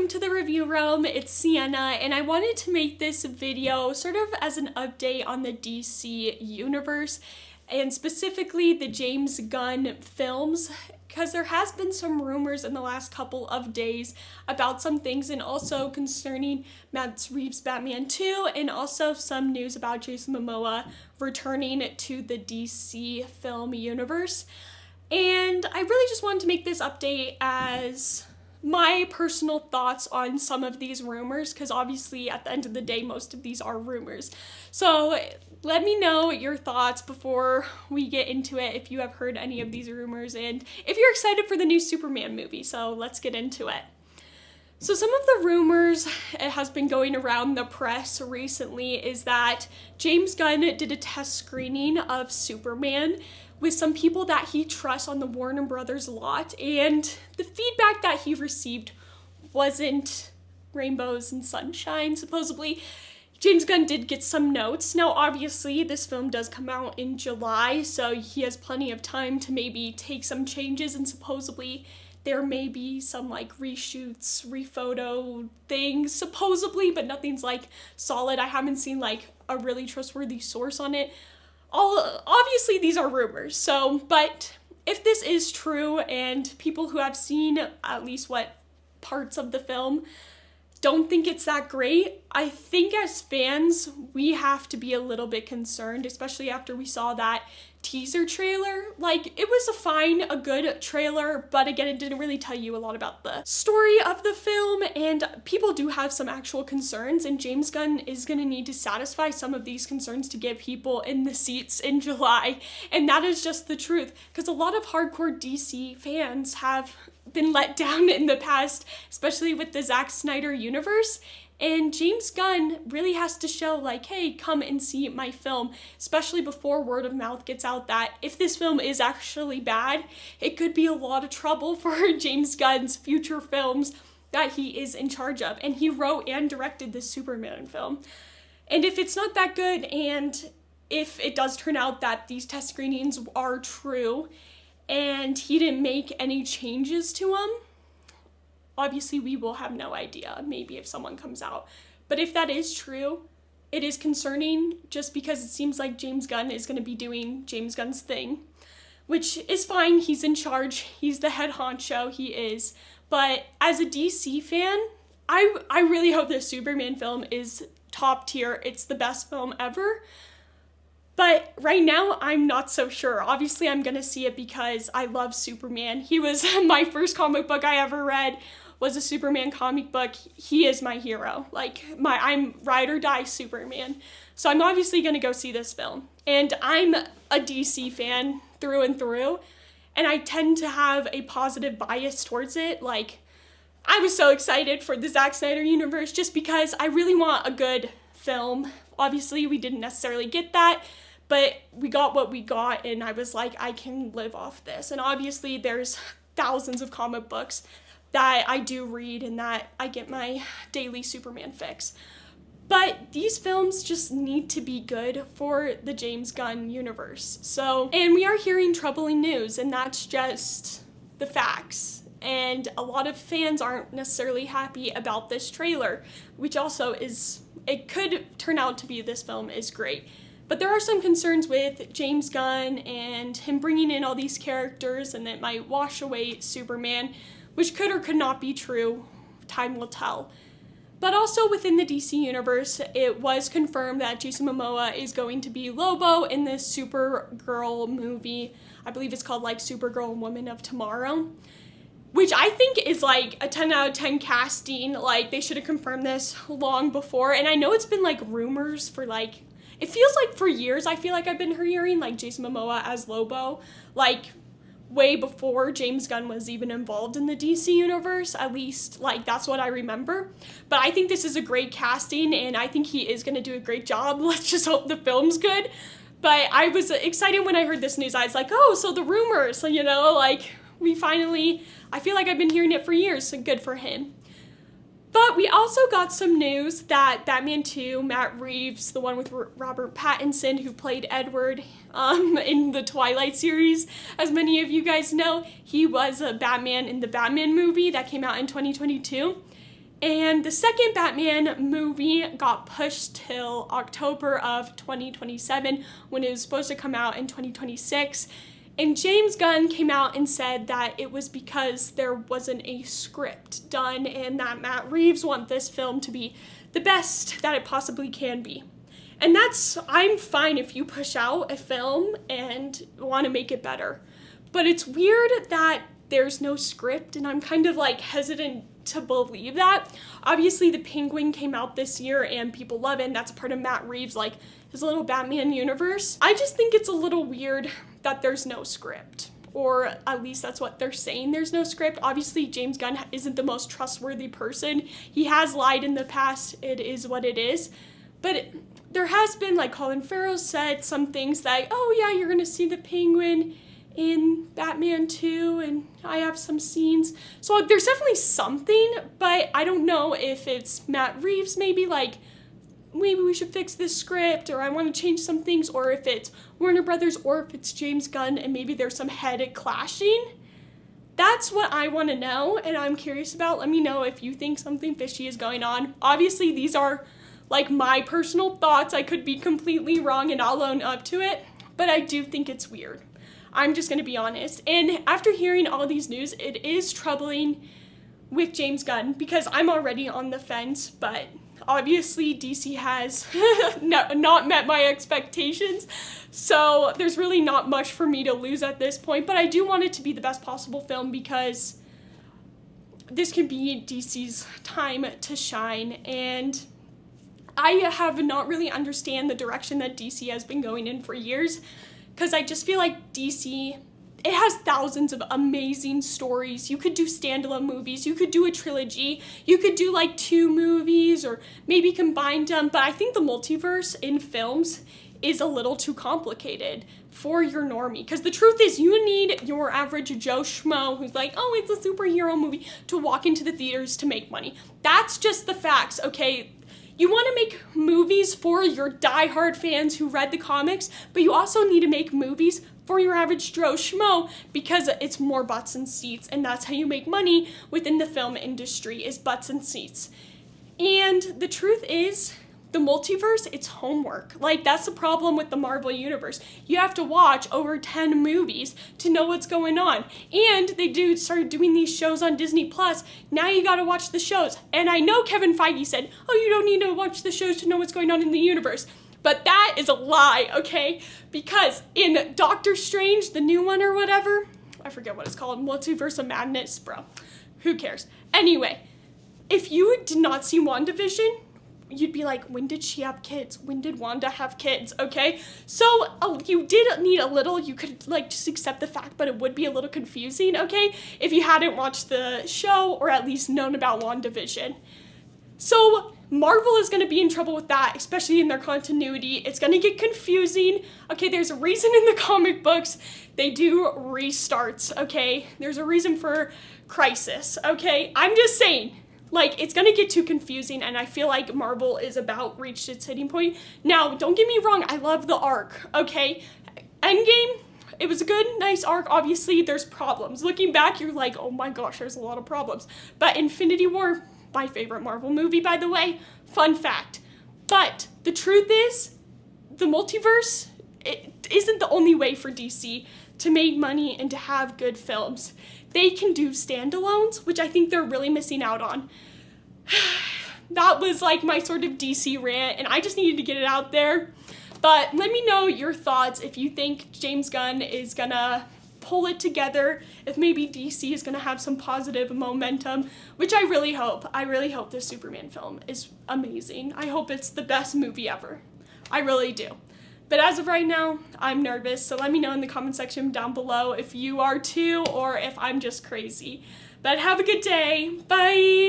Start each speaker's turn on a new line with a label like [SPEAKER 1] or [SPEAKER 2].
[SPEAKER 1] welcome to the review realm. It's Sienna, and I wanted to make this video sort of as an update on the DC universe, and specifically the James Gunn films, because there has been some rumors in the last couple of days about some things, and also concerning Matt Reeves' Batman 2, and also some news about Jason Momoa returning to the DC film universe. And I really just wanted to make this update as my personal thoughts on some of these rumors, because obviously at the end of the day, most of these are rumors. So let me know your thoughts before we get into it, if you have heard any of these rumors, and if you're excited for the new Superman movie. So let's get into it. So some of the rumors it has been going around the press recently is that James Gunn did a test screening of Superman with some people that he trusts on the Warner Brothers lot, and the feedback that he received wasn't rainbows and sunshine, supposedly. James Gunn did get some notes. Now, obviously, this film does come out in July, so he has plenty of time to maybe take some changes, and supposedly there may be some like reshoots, rephoto things, supposedly, but nothing's like solid. I haven't seen like a really trustworthy source on it. Obviously these are rumors, but if this is true and people who have seen at least what parts of the film don't think it's that great, I think as fans we have to be a little bit concerned, especially after we saw that teaser trailer. Like, it was a good trailer, but again, it didn't really tell you a lot about the story of the film, and people do have some actual concerns, and James Gunn is gonna need to satisfy some of these concerns to get people in the seats in July, and that is just the truth, because a lot of hardcore DC fans have been let down in the past, especially with the Zack Snyder universe. And James Gunn really has to show like, hey, come and see my film, especially before word of mouth gets out that if this film is actually bad, it could be a lot of trouble for James Gunn's future films that he is in charge of. And he wrote and directed this Superman film. And if it's not that good, and if it does turn out that these test screenings are true and he didn't make any changes to them, obviously we will have no idea, maybe if someone comes out. But if that is true, it is concerning, just because it seems like James Gunn is going to be doing James Gunn's thing, which is fine. He's in charge. He's the head honcho. He is. But as a DC fan, I really hope this Superman film is top tier. It's the best film ever. But right now, I'm not so sure. Obviously, I'm going to see it because I love Superman. He was my first comic book I ever read, was a Superman comic book. He is my hero. Like, I'm ride or die Superman. So I'm obviously going to go see this film. And I'm a DC fan through and through, and I tend to have a positive bias towards it. Like, I was so excited for the Zack Snyder universe just because I really want a good film. Obviously, we didn't necessarily get that, but we got what we got, and I was like, I can live off this. And obviously, there's thousands of comic books that I do read and that I get my daily Superman fix. But these films just need to be good for the James Gunn universe. So, and we are hearing troubling news, and that's just the facts. And a lot of fans aren't necessarily happy about this trailer, which also is, it could turn out to be this film is great. But there are some concerns with James Gunn and him bringing in all these characters, and it might wash away Superman, which could or could not be true. Time will tell. But also within the DC universe, it was confirmed that Jason Momoa is going to be Lobo in this Supergirl movie. I believe it's called like Supergirl Woman of Tomorrow, which I think is like a 10 out of 10 casting. Like, they should have confirmed this long before. And I know it's been like rumors for like, it feels like for years, I feel like I've been hearing like Jason Momoa as Lobo, like way before James Gunn was even involved in the DC universe. At least, like, that's what I remember. But I think this is a great casting, and I think he is going to do a great job. Let's just hope the film's good. But I was excited when I heard this news. I was like, oh, so the rumors, so, you know, like, we finally, I feel like I've been hearing it for years, so good for him. But we also got some news that Batman 2, Matt Reeves, the one with Robert Pattinson, who played Edward in the Twilight series, as many of you guys know, he was a Batman in the Batman movie that came out in 2022. And the second Batman movie got pushed till October of 2027 when it was supposed to come out in 2026. And James Gunn came out and said that it was because there wasn't a script done and that Matt Reeves wanted this film to be the best that it possibly can be. And I'm fine if you push out a film and want to make it better. But it's weird that there's no script, and I'm kind of like hesitant to believe that. Obviously, The Penguin came out this year and people love it, and that's part of Matt Reeves, like his little Batman universe. I just think it's a little weird that there's no script, or at least that's what they're saying, there's no script. Obviously, James Gunn isn't the most trustworthy person. He has lied in the past. It is what it is. But there has been, like Colin Farrell said, some things like, oh yeah, you're gonna see the Penguin in Batman 2, and I have some scenes. So there's definitely something, but I don't know if it's Matt Reeves maybe like, maybe we should fix this script, or I want to change some things, or if it's Warner Brothers, or if it's James Gunn and maybe there's some head clashing. That's what I want to know, and I'm curious about. Let me know if you think something fishy is going on. Obviously, these are like my personal thoughts. I could be completely wrong and I'll own up to it, but I do think it's weird. I'm just going to be honest. And after hearing all these news, it is troubling with James Gunn because I'm already on the fence, but obviously DC has not met my expectations. So there's really not much for me to lose at this point, but I do want it to be the best possible film because this can be DC's time to shine. And I have not really understand the direction that DC has been going in for years, because I just feel like DC, it has thousands of amazing stories. You could do standalone movies, you could do a trilogy, you could do like 2 movies or maybe combine them, but I think the multiverse in films is a little too complicated for your normie. Because the truth is, you need your average Joe Schmo who's like, oh, it's a superhero movie, to walk into the theaters to make money. That's just the facts, okay? You want to make movies for your diehard fans who read the comics, but you also need to make movies for your average Joe Schmo because it's more butts and seats, and that's how you make money within the film industry, is butts and seats. And the truth is, the multiverse, it's homework. Like, that's the problem with the Marvel Universe. You have to watch over 10 movies to know what's going on. And they started doing these shows on Disney Plus. Now you gotta watch the shows. And I know Kevin Feige said, oh, you don't need to watch the shows to know what's going on in the universe. But that is a lie, okay? Because in Doctor Strange, the new one or whatever, I forget what it's called, Multiverse of Madness, bro. Who cares? Anyway, if you did not see WandaVision, you'd be like, when did she have kids? When did Wanda have kids? Okay, so you did need a little, you could like just accept the fact, but it would be a little confusing, okay, if you hadn't watched the show or at least known about WandaVision. So Marvel is going to be in trouble with that, especially in their continuity. It's going to get confusing. Okay, there's a reason in the comic books they do restarts, okay? There's a reason for Crisis, okay? I'm just saying. Like, it's gonna get too confusing, and I feel like Marvel is about reached its hitting point. Now, don't get me wrong, I love the arc, okay? Endgame, it was a good, nice arc. Obviously, there's problems. Looking back, you're like, oh my gosh, there's a lot of problems. But Infinity War, my favorite Marvel movie, by the way, fun fact. But the truth is, the multiverse, it isn't the only way for DC to make money and to have good films. They can do standalones, which I think they're really missing out on. That was like my sort of DC rant, and I just needed to get it out there. But let me know your thoughts if you think James Gunn is gonna pull it together, if maybe DC is gonna have some positive momentum, which I really hope. I really hope this Superman film is amazing. I hope it's the best movie ever. I really do. But as of right now, I'm nervous, so let me know in the comment section down below if you are too, or if I'm just crazy. But have a good day. Bye!